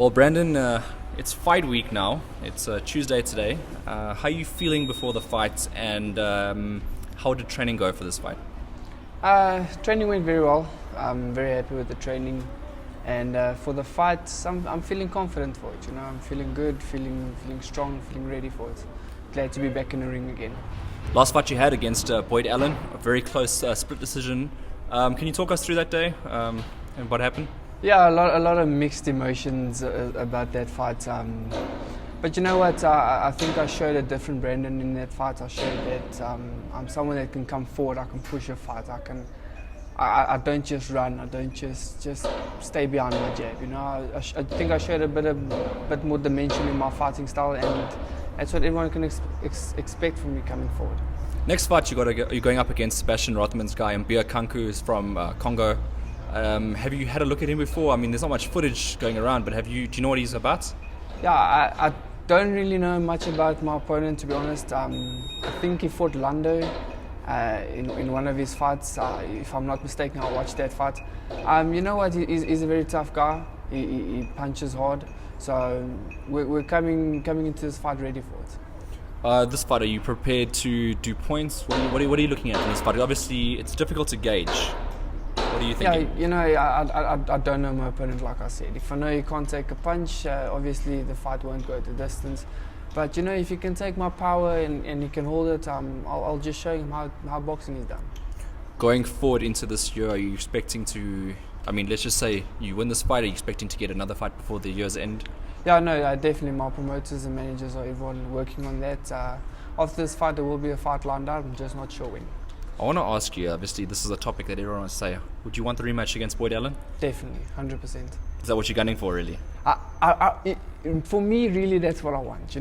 Well, Brandon, it's fight week now. It's Tuesday today. How are you feeling before the fight, and how did training go for this fight? Training went very well. I'm very happy with the training, and for the fight, I'm feeling confident for it. I'm feeling good, feeling strong, feeling ready for it. Glad to be back in the ring again. Last fight you had against Boyd Allen, a very close split decision. Can you talk us through that day and what happened? Yeah, a lot of mixed emotions about that fight. But you know what? I think I showed a different Brandon in that fight. I showed that I'm someone that can come forward. I can push a fight. I don't just run. I don't just stay behind my jab. I think I showed a bit more dimension in my fighting style, and that's what everyone can expect from me coming forward. Next fight you're going up against Sebastian Rothman's guy, Mbiya Kanku, who's from Congo. Have you had a look at him before? I mean, there's not much footage going around, but do you know what he's about? Yeah, I don't really know much about my opponent, to be honest. I think he fought Lando in one of his fights. If I'm not mistaken, I watched that fight. You know what? He's a very tough guy. He punches hard. So we're coming into this fight ready for it. This fight, are you prepared to do points? What are you looking at in this fight? Obviously, it's difficult to gauge. What are you thinking? Yeah, I don't know my opponent, like I said. If I know he can't take a punch, obviously the fight won't go the distance. But if he can take my power and he can hold it, I'll just show him how boxing is done. Going forward into this year, are you expecting to, let's just say you win this fight, are you expecting to get another fight before the year's end? Yeah, no, definitely. My promoters and managers are everyone working on that. After this fight, there will be a fight lined out. I'm just not sure when. I want to ask you, obviously, this is a topic that everyone wants to say. Would you want the rematch against Boyd Allen? Definitely, 100%. Is that what you're gunning for, really? For me, really, that's what I want.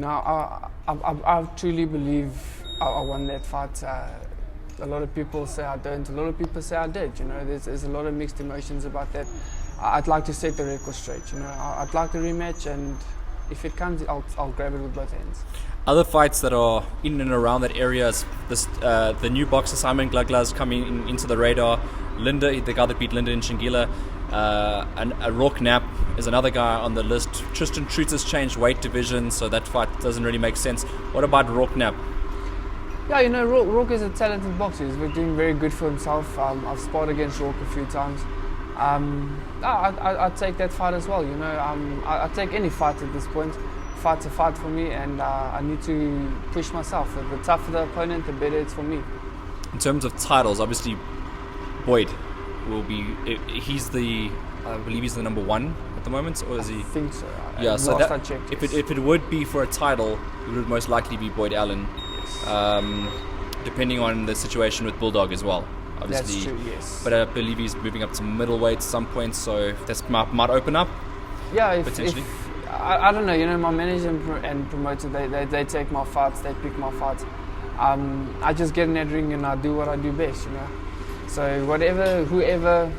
I truly believe I won that fight. A lot of people say I don't. A lot of people say I did. There's a lot of mixed emotions about that. I'd like to set the record straight. I'd like the rematch, and if it comes, I'll grab it with both hands. Other fights that are in and around that area is the new boxer Simon Glagla's coming into the radar. Linda, the guy that beat Linda in Shingila, and Rourke Knapp is another guy on the list. Tristan Truter's changed weight division, so that fight doesn't really make sense. What about Rourke Knapp? Yeah, Rourke is a talented boxer. He's been doing very good for himself. I've sparred against Rourke a few times. I'd take that fight as well. I'd take any fight at this point. Fight's a fight for me, and I need to push myself. The tougher the opponent, the better it's for me. In terms of titles, obviously Boyd will be. I believe he's the number one at the moment, or is he? I think so. Yeah. So I checked, if it would be for a title, it would most likely be Boyd Allen. Yes. Depending on the situation with Bulldog as well. Obviously. That's true. Yes. But I believe he's moving up to middleweight at some point, so that might open up. Yeah. Potentially. I don't know. My manager and promoter, they take my fights, they pick my fights. I just get in that ring and I do what I do best. So whoever,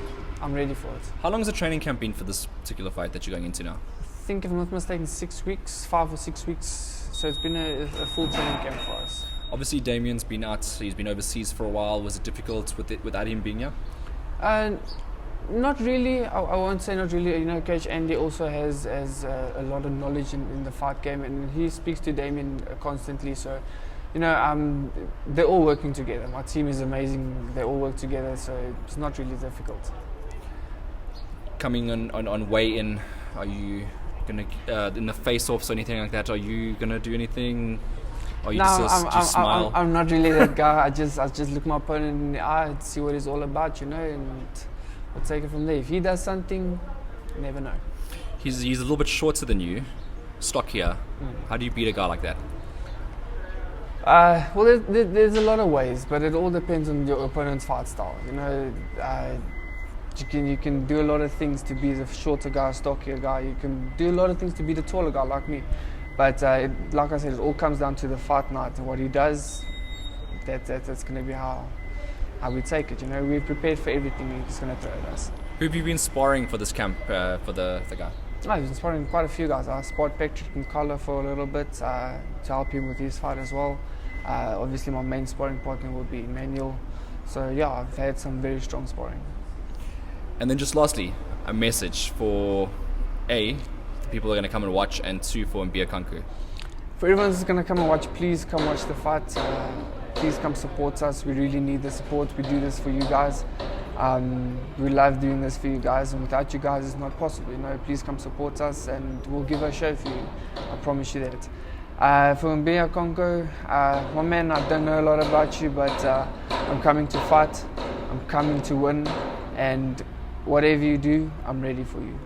I'm ready for it. How long has the training camp been for this particular fight that you're going into now? I think, if I'm not mistaken, 6 weeks, 5 or 6 weeks. So it's been a full training camp for us. Obviously, Damien's been out. He's been overseas for a while. Was it difficult without him being here? Not really. I won't say not really. Coach Andy also has a lot of knowledge in the fight game, and he speaks to Damien constantly. So, they're all working together. My team is amazing. They all work together, so it's not really difficult. Coming on weigh-in, are you gonna in the face-offs or anything like that? Are you gonna do anything? Or you just smile? I'm not really that guy. I just look my opponent in the eye and see what he's all about, and we'll take it from there. If he does something, you never know. He's a little bit shorter than you, stockier. How do you beat a guy like that? Well, there's a lot of ways, but it all depends on your opponent's fight style. You can do a lot of things to be the shorter guy, stockier guy. You can do a lot of things to be the taller guy like me. But like I said, it all comes down to the fight night. What he does, that's going to be how we take it. We're prepared for everything he's going to throw at us. Who have you been sparring for this camp for the guy? I've been sparring quite a few guys. I sparred Patrick Mkala for a little bit to help him with his fight as well. Obviously, my main sparring partner will be Emmanuel. So yeah, I've had some very strong sparring. And then just lastly, a message for the people are going to come and watch, and 2 for Mbiya Kanku? For everyone who's going to come and watch, please come watch the fight. Please come support us. We really need the support. We do this for you guys. We love doing this for you guys, and without you guys it's not possible. Please come support us, and we'll give a show for you. I promise you that. For Mbiya Kanku, my man, I don't know a lot about you, but I'm coming to fight. I'm coming to win, and whatever you do, I'm ready for you.